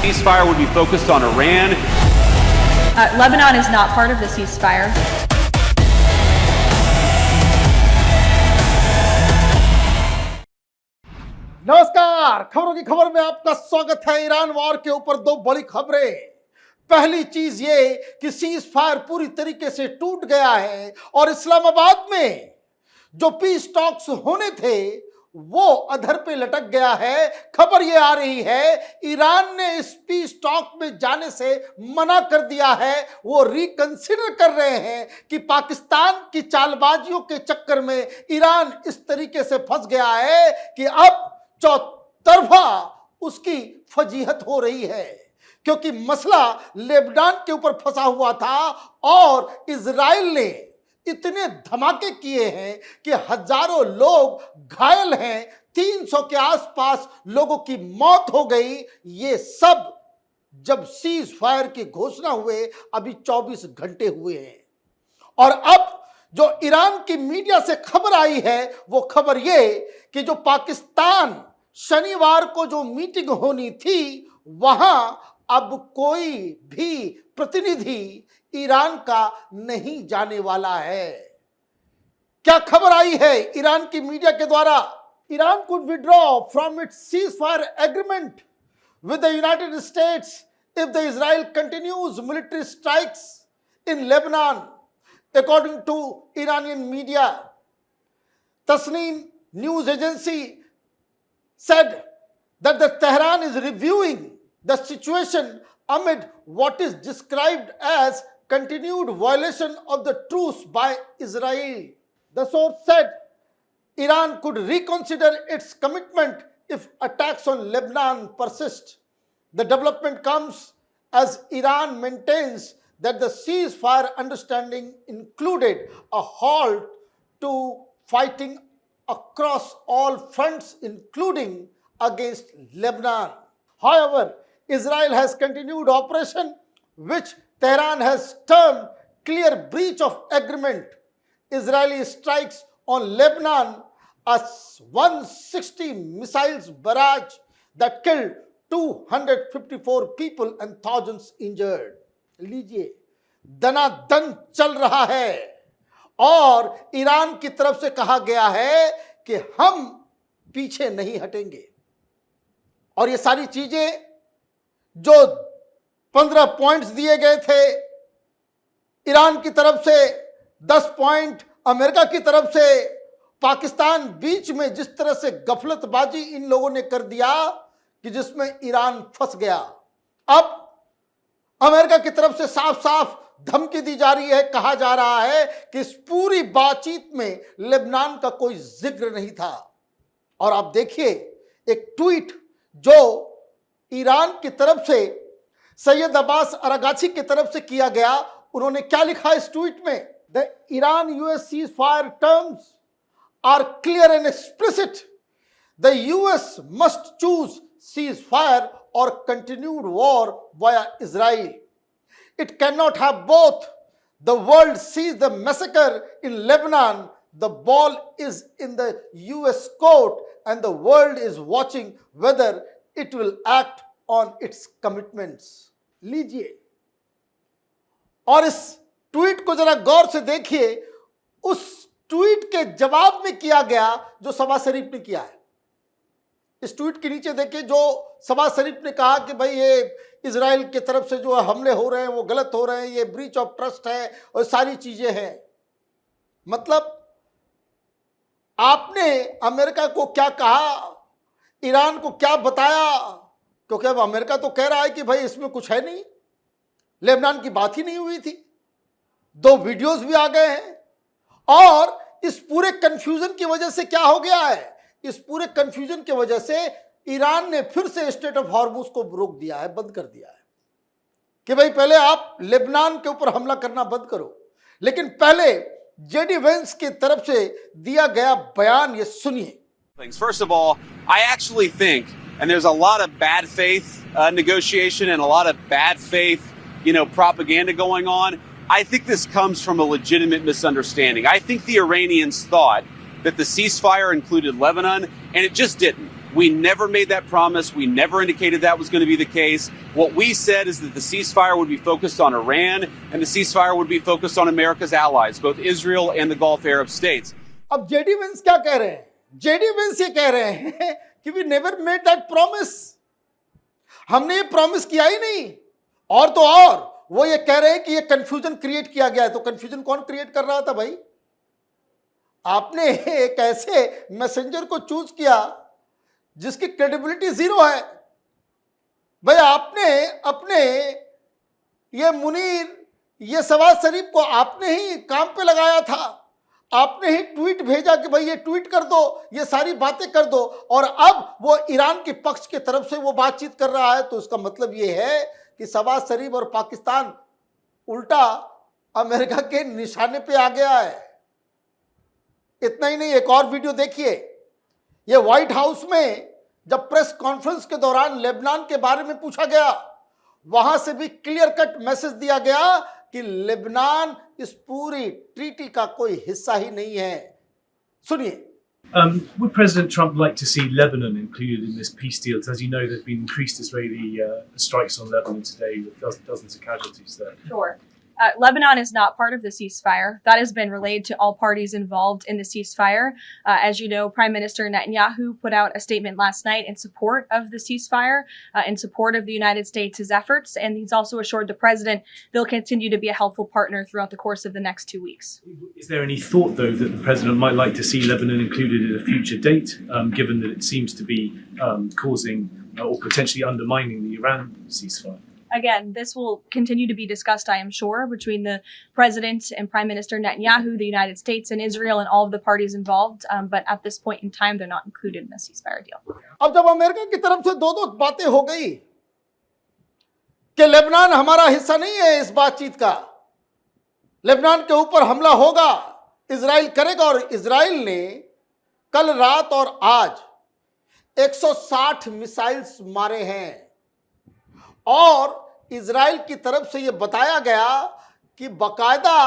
Ceasefire would be focused on Iran. Lebanon is not part of the ceasefire. नमस्कार, खबरों की खबर में आपका स्वागत है। ईरान वॉर के ऊपर दो बड़ी खबरें। पहली चीज ये कि सीज फायर पूरी तरीके से टूट गया है और इस्लामाबाद में जो पीस टॉक्स होने थे वो अधर पे लटक गया है। खबर ये आ रही है ईरान ने इस पीस टॉक में जाने से मना कर दिया है। वो रिकंसिडर कर रहे हैं कि पाकिस्तान की चालबाजियों के चक्कर में ईरान इस तरीके से फंस गया है कि अब चौतरफा उसकी फजीहत हो रही है, क्योंकि मसला लेबनान के ऊपर फंसा हुआ था और इजराइल ने इतने धमाके किए हैं कि हजारों लोग घायल हैं, 300 के आसपास लोगों की मौत हो गई। ये सब जब सीज फायर की घोषणा हुए अभी 24 घंटे हुए हैं। और अब जो ईरान की मीडिया से खबर आई है वो खबर ये कि जो पाकिस्तान शनिवार को जो मीटिंग होनी थी वहां अब कोई भी प्रतिनिधि ईरान का नहीं जाने वाला है। क्या खबर आई है ईरान की मीडिया के द्वारा? Iran could withdraw from its ceasefire agreement with the United States if the Israel continues military strikes in Lebanon, according to Iranian media. Tasneem news agency said that the Tehran is reviewing the situation amid what is described as continued violation of the truce by Israel. The source said Iran could reconsider its commitment if attacks on Lebanon persist. The development comes as Iran maintains that the ceasefire understanding included a halt to fighting across all fronts, including against Lebanon. However, Israel has continued operation, which Tehran has termed clear breach of agreement. Israeli strikes on Lebanon, a 160 missiles barrage that killed 254 people and thousands injured. लीजिए, दनादन चल रहा है और Iran की तरफ से कहा गया है कि हम पीछे नहीं हटेंगे। और ये सारी चीजें जो 15 पॉइंट्स दिए गए थे ईरान की तरफ से, 10 पॉइंट अमेरिका की तरफ से, पाकिस्तान बीच में जिस तरह से गफलतबाजी इन लोगों ने कर दिया कि जिसमें ईरान फंस गया। अब अमेरिका की तरफ से साफ साफ धमकी दी जा रही है, कहा जा रहा है कि इस पूरी बातचीत में लेबनान का कोई जिक्र नहीं था। और आप देखिए एक ट्वीट जो ईरान की तरफ से सैयद अब्बास अरागाची की तरफ से किया गया, उन्होंने क्या लिखा इस ट्वीट में? The Iran US ceasefire terms are clear and explicit. The US must choose ceasefire और continued war via Israel. It cannot have both. The world sees the massacre in Lebanon. The ball is in the US court and the world is watching whether it will act on its commitments. लीजिए और इस tweet को जरा गौर से देखिए। उस tweet के जवाब में किया गया जो शहबाज शरीफ ने किया है। इस ट्वीट के नीचे देखिए जो शहबाज शरीफ ने कहा कि भाई ये इजराइल की तरफ से जो हमले हो रहे हैं वो गलत हो रहे हैं, ये ब्रीच ऑफ ट्रस्ट है और सारी चीजें हैं। मतलब आपने अमेरिका को क्या कहा, ईरान को क्या बताया? क्योंकि अब अमेरिका तो कह रहा है कि भाई इसमें कुछ है नहीं, लेबनान की बात ही नहीं हुई थी। 2 वीडियोस भी आ गए हैं। और इस पूरे कंफ्यूजन की वजह से क्या हो गया है? इस पूरे कंफ्यूजन की वजह से ईरान ने फिर से स्टेट ऑफ हॉर्मुज को रोक दिया है, बंद कर दिया है कि भाई पहले आप लेबनान के ऊपर हमला करना बंद करो। लेकिन पहले जेडी वेंस की तरफ से दिया गया बयान ये सुनिए। First of all, I actually think, and there's a lot of bad faith negotiation and a lot of bad faith, propaganda going on. I think this comes from a legitimate misunderstanding. I think the Iranians thought that the ceasefire included Lebanon, and it just didn't. We never made that promise. We never indicated that was going to be the case. What we said is that the ceasefire would be focused on Iran and the ceasefire would be focused on America's allies, both Israel and the Gulf Arab states. अब JD Vance क्या कह रहे हैं? JD Vance ये कह रहे हैं कि we never made that promise, हमने ये प्रॉमिस किया ही नहीं। और तो और वो ये कह रहे हैं कि ये कंफ्यूजन क्रिएट किया गया है। तो कंफ्यूजन कौन क्रिएट कर रहा था भाई? आपने एक ऐसे मैसेंजर को चूज किया जिसकी क्रेडिबिलिटी जीरो है। भाई आपने अपने ये मुनीर, ये शहबाज शरीफ को आपने ही काम पे लगाया था, आपने ही ट्वीट भेजा कि भाई ये ट्वीट कर दो, ये सारी बातें कर दो, और अब वो ईरान के पक्ष की तरफ से वो बातचीत कर रहा है। तो इसका मतलब ये है कि शहबाज शरीफ और पाकिस्तान उल्टा अमेरिका के निशाने पे आ गया है। इतना ही नहीं, एक और वीडियो देखिए। ये व्हाइट हाउस में जब प्रेस कॉन्फ्रेंस के दौरान लेबनान के बारे में पूछा गया, वहां से भी क्लियर कट मैसेज दिया गया कि लेबनान इस पूरी ट्रीटी का कोई हिस्सा ही नहीं है। सुनिए। Would President Trump like to see Lebanon included in this peace deal? As you know, there's been increased Israeli strikes on Lebanon today with dozens of casualties there. Sure. Lebanon is not part of the ceasefire. That has been relayed to all parties involved in the ceasefire. As you know, Prime Minister Netanyahu put out a statement last night in support of the ceasefire, in support of the United States' efforts, and he's also assured the president they'll continue to be a helpful partner throughout the course of the next 2 weeks. Is there any thought, though, that the president might like to see Lebanon included in a future date, given that it seems to be causing or potentially undermining the Iran ceasefire? Again, this will continue to be discussed, I am sure, between the president and Prime Minister Netanyahu, the United States and Israel, and all of the parties involved. But at this point in time, they're not included in the ceasefire deal. अब जब America की तरफ से दो बातें हो गई कि लेबनान हमारा हिस्सा नहीं है इस बातचीत का, लेबनान के ऊपर हमला होगा, इजराइल करेगा, और इजराइल ने कल रात और आज 160 मिसाइल्स मारे हैं, और इजराइल की तरफ से यह बताया गया कि बकायदा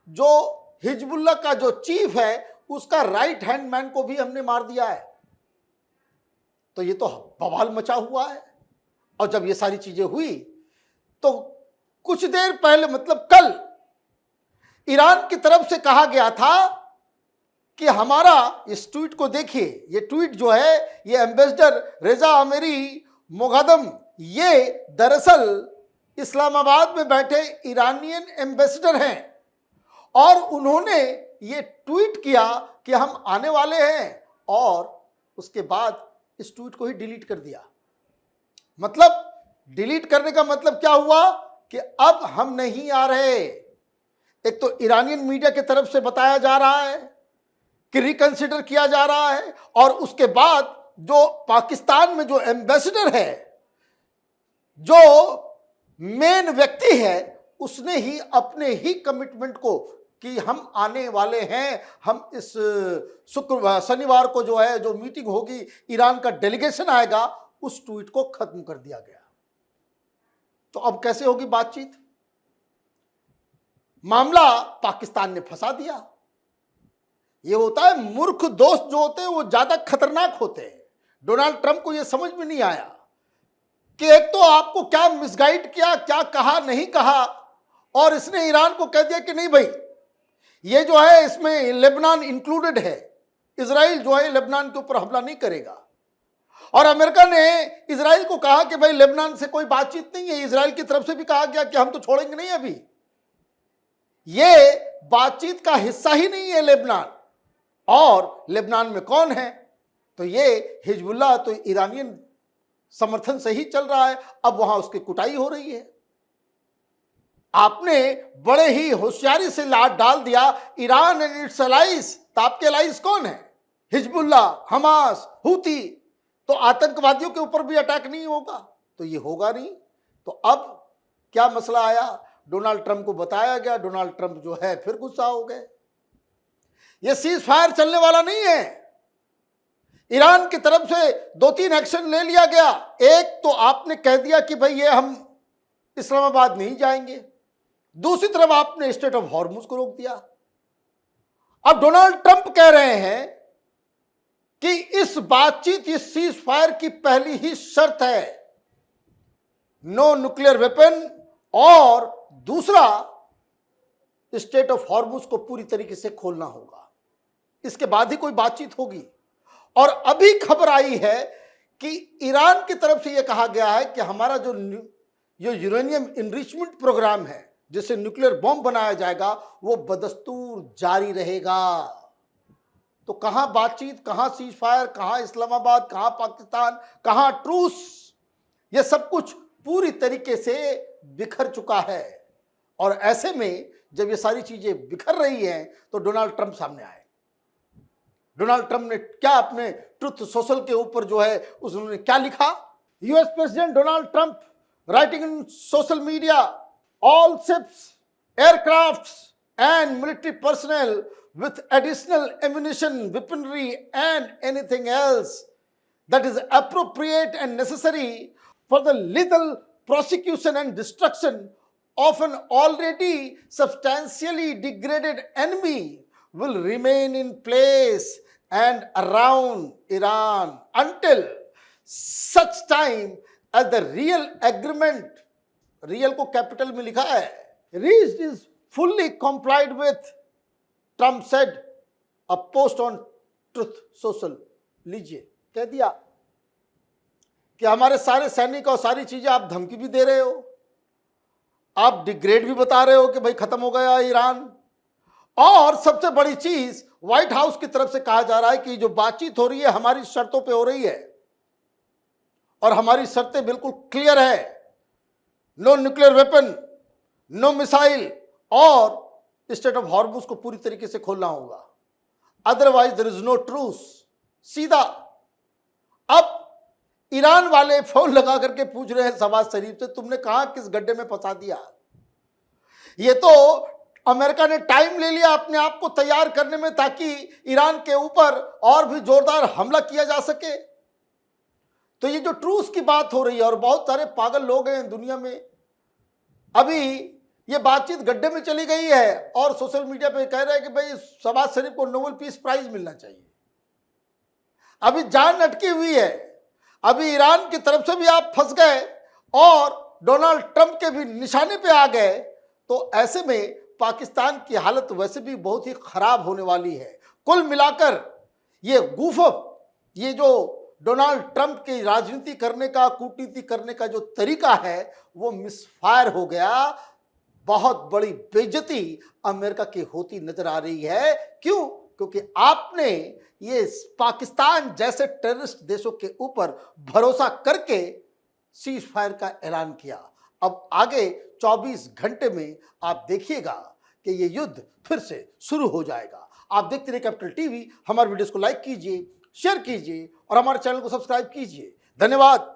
जो हिजबुल्लाह का जो चीफ है उसका राइट हैंड मैन को भी हमने मार दिया है। तो ये तो बवाल मचा हुआ है। और जब ये सारी चीजें हुई तो कुछ देर पहले, मतलब कल, ईरान की तरफ से कहा गया था कि हमारा, इस ट्वीट को देखिए, ये ट्वीट जो है ये एम्बेसडर रेजा अमेरी मोगदम, ये दरअसल इस्लामाबाद में बैठे ईरानियन एम्बेसडर हैं, और उन्होंने ये ट्वीट किया कि हम आने वाले हैं, और उसके बाद इस ट्वीट को ही डिलीट कर दिया। मतलब डिलीट करने का मतलब क्या हुआ कि अब हम नहीं आ रहे। एक तो ईरानियन मीडिया की तरफ से बताया जा रहा है कि रिकंसिडर किया जा रहा है, और उसके बाद जो पाकिस्तान में जो एम्बेसडर है, जो मेन व्यक्ति है, उसने ही अपने ही कमिटमेंट को कि हम आने वाले हैं, हम इस शनिवार को जो है जो मीटिंग होगी, ईरान का डेलीगेशन आएगा, उस ट्वीट को खत्म कर दिया गया। तो अब कैसे होगी बातचीत? मामला पाकिस्तान ने फंसा दिया। ये होता है, मूर्ख दोस्त जो होते हैं वो ज्यादा खतरनाक होते हैं। डोनाल्ड ट्रंप को यह समझ में नहीं आया कि एक तो आपको क्या मिसगाइड किया, क्या कहा नहीं कहा, और इसने ईरान को कह दिया कि नहीं भाई, ये जो है इसमें लेबनान इंक्लूडेड है, इजराइल जो है लेबनान के ऊपर हमला नहीं करेगा। और अमेरिका ने इजराइल को कहा कि भाई लेबनान से कोई बातचीत नहीं है। इजराइल की तरफ से भी कहा गया कि हम तो छोड़ेंगे नहीं, अभी ये बातचीत का हिस्सा ही नहीं है लेबनान। और लेबनान में कौन है? तो ये हिजबुल्लाह तो ईरानियन समर्थन से ही चल रहा है। अब वहां उसकी कुटाई हो रही है। आपने बड़े ही होशियारी से लात डाल दिया ईरान एंड इट्स अलाइज। तो आपके अलाइज कौन है? Hezbollah, Hamas, Houthi. तो आतंकवादियों के ऊपर भी अटैक नहीं होगा, तो ये होगा नहीं। तो अब क्या मसला आया? डोनाल्ड ट्रंप को बताया गया, डोनाल्ड ट्रंप जो है फिर गुस्सा हो गए। ये सीज फायर चलने वाला नहीं है। ईरान की तरफ से 2-3 एक्शन ले लिया गया। एक तो आपने कह दिया कि भाई ये हम इस्लामाबाद नहीं जाएंगे, दूसरी तरफ आपने स्टेट ऑफ हॉर्मुज को रोक दिया। अब डोनाल्ड ट्रंप कह रहे हैं कि इस बातचीत, इस सीज फायर की पहली ही शर्त है नो न्यूक्लियर वेपन, और दूसरा स्टेट ऑफ हॉर्मुज को पूरी तरीके से खोलना होगा। इसके बाद ही कोई बातचीत होगी। और अभी खबर आई है कि ईरान की तरफ से यह कहा गया है कि हमारा जो यूरेनियम इनरिचमेंट प्रोग्राम है, जिससे न्यूक्लियर बॉम्ब बनाया जाएगा, वो बदस्तूर जारी रहेगा। तो कहां बातचीत, कहां सीज फायर, कहां इस्लामाबाद, कहां पाकिस्तान, कहां ट्रूस, यह सब कुछ पूरी तरीके से बिखर चुका है। और ऐसे में जब ये सारी चीजें बिखर रही हैं तो डोनाल्ड ट्रंप सामने आए। डोनाल्ड ट्रंप ने क्या अपने ट्रुथ सोशल के ऊपर जो है उन्होंने क्या लिखा? US president Donald Trump writing in social media, all ships, aircrafts and military personnel with additional ammunition, weaponry and anything else that is appropriate and necessary for the lethal prosecution and destruction of an already substantially degraded enemy will remain in place and around Iran until such time as the real agreement, real को capital में लिखा है, reached is fully complied with, Trump said a post on truth social. लीजिए, कह दिया कि हमारे सारे सैनिक और सारी चीजें आप धमकी भी दे रहे हो, आप डिग्रेड भी बता रहे हो कि भाई खत्म हो गया ईरान, और सबसे बड़ी चीज व्हाइट हाउस की तरफ से कहा जा रहा है कि जो बातचीत हो रही है हमारी शर्तों पे हो रही है, और हमारी शर्तें बिल्कुल क्लियर है, no nuclear weapon, no missile, और स्टेट ऑफ हॉर्मुज को पूरी तरीके से खोलना होगा, otherwise there is no truce. सीधा अब ईरान वाले फोन लगा करके पूछ रहे हैं शहबाज शरीफ से, तुमने कहा किस गड्ढे में फंसा दिया? ये तो अमेरिका ने टाइम ले लिया अपने आप को तैयार करने में ताकि ईरान के ऊपर और भी जोरदार हमला किया जा सके। तो ये जो ट्रूस की बात हो रही है, और बहुत सारे पागल लोग हैं दुनिया में, अभी ये बातचीत गड्ढे में चली गई है और सोशल मीडिया पे कह रहे हैं कि भाई शहबाज शरीफ को नोबेल पीस प्राइज मिलना चाहिए। अभी जान अटकी हुई है, अभी ईरान की तरफ से भी आप फंस गए और डोनाल्ड ट्रंप के भी निशाने पे आ गए, तो ऐसे में पाकिस्तान की हालत वैसे भी बहुत ही खराब होने वाली है। कुल मिलाकर ये गूफअप, ये जो डोनाल्ड ट्रंप की राजनीति करने का, कूटनीति करने का जो तरीका है, वो मिसफायर हो गया। बहुत बड़ी बेइज्जती अमेरिका की होती नजर आ रही है। क्यों? क्योंकि आपने ये पाकिस्तान जैसे टेररिस्ट देशों के ऊपर भरोसा करके सीज फायर का ऐलान किया। अब आगे 24 घंटे में आप देखिएगा कि ये युद्ध फिर से शुरू हो जाएगा। आप देखते रहिए कैपिटल टीवी। हमारे वीडियोस को लाइक कीजिए, शेयर कीजिए और हमारे चैनल को सब्सक्राइब कीजिए। धन्यवाद।